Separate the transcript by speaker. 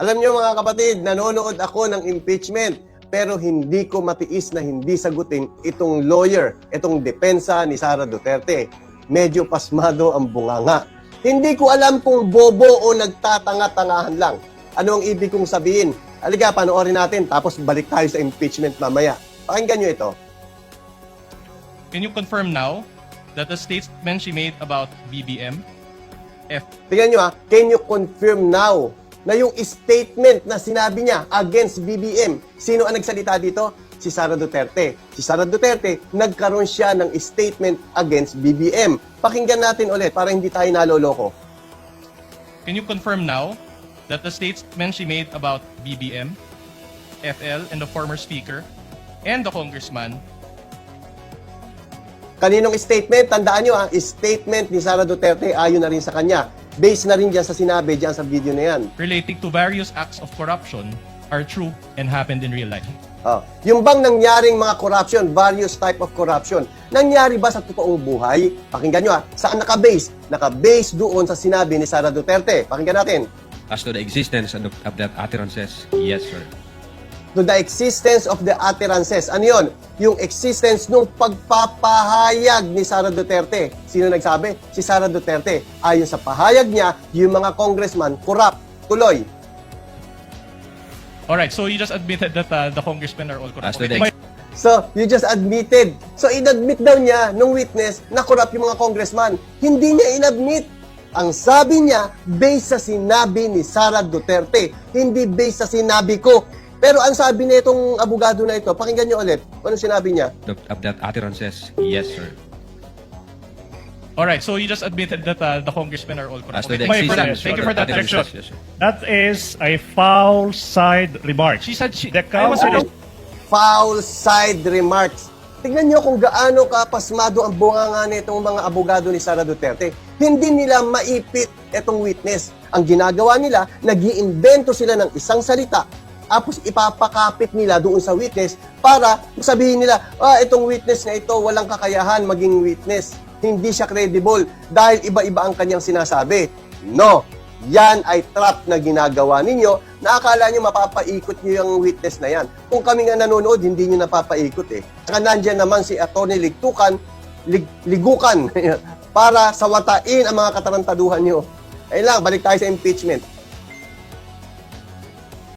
Speaker 1: Alam niyo mga kapatid, nanonood ako ng impeachment pero hindi ko matiis na hindi sagutin itong lawyer, itong depensa ni Sara Duterte. Medyo pasmado ang bunganga. Hindi ko alam kung bobo o nagtatanga-tangahan lang. Ano ang ibig kong sabihin? Halika, panoorin natin tapos balik tayo sa impeachment mamaya. Pakinggan niyo ito.
Speaker 2: Can you confirm now that the statement she made about BBM,
Speaker 1: Tingnan nyo can you confirm now na yung statement na sinabi niya against BBM, sino ang nagsalita dito? Si Sara Duterte. Si Sara Duterte, nagkaroon siya ng statement against BBM. Pakinggan natin ulit para hindi tayo naloloko.
Speaker 2: can you confirm now that the statement she made about BBM, FL, and the former speaker, and the congressman
Speaker 1: Kaninong statement? Tandaan nyo statement ni Sara Duterte ayon na rin sa kanya. Based na rin dyan sa sinabi dyan sa video na yan.
Speaker 2: relating to various acts of corruption are true and happened in real life?
Speaker 1: Yung bang nangyaring mga corruption, various type of corruption, nangyari ba sa totoong buhay? Pakinggan nyo saan nakabase? Nakabase doon sa sinabi ni Sara Duterte. Pakinggan natin.
Speaker 3: As to the existence of that utterances, yes, sir.
Speaker 1: To the existence of the utterances. Ano yun? Yung existence nung pagpapahayag ni Sara Duterte. Sino nagsabi? Si Sara Duterte. Ayon sa pahayag niya, yung mga congressman, corrupt. Tuloy.
Speaker 2: Alright, so you just admitted that the congressmen are all corrupt.
Speaker 3: As to the
Speaker 1: So, you just admitted. So, inadmit daw niya nung witness na corrupt yung mga congressman. Hindi niya inadmit. Ang sabi niya, based sa sinabi ni Sara Duterte. Hindi based sa sinabi ko. Pero ang sabi na itong abogado na ito, pakinggan niyo ulit. Ano sinabi niya?
Speaker 3: of that utterances, yes, sir.
Speaker 2: Alright, so you just admitted that the congressmen are all corrupt.
Speaker 3: As to the
Speaker 2: Okay,
Speaker 3: existence
Speaker 2: thank you
Speaker 3: of
Speaker 2: for that
Speaker 3: utterances,
Speaker 2: correction.
Speaker 3: yes, sir.
Speaker 4: That is a foul side remark.
Speaker 2: She said she...
Speaker 4: The
Speaker 2: I was
Speaker 4: counsel
Speaker 1: Foul side remarks. Tignan niyo kung gaano kapasmado ang bunganga nitong mga abogado ni Sara Duterte. Hindi nila maipit itong witness. Ang ginagawa nila, nag-iimbento sila ng isang salita tapos ipapakapit nila doon sa witness para sabihin nila, itong witness na ito walang kakayahan maging witness. Hindi siya credible dahil iba-iba ang kanyang sinasabi. No, yan ay trap na ginagawa ninyo na akala nyo mapapaikot nyo yung witness na yan. Kung kami nga nanonood, hindi nyo napapaikot eh. Saka nandyan naman si Atty. Ligukan para sawatain ang mga katarantaduhan nyo. Ayun lang, balik tayo sa impeachment.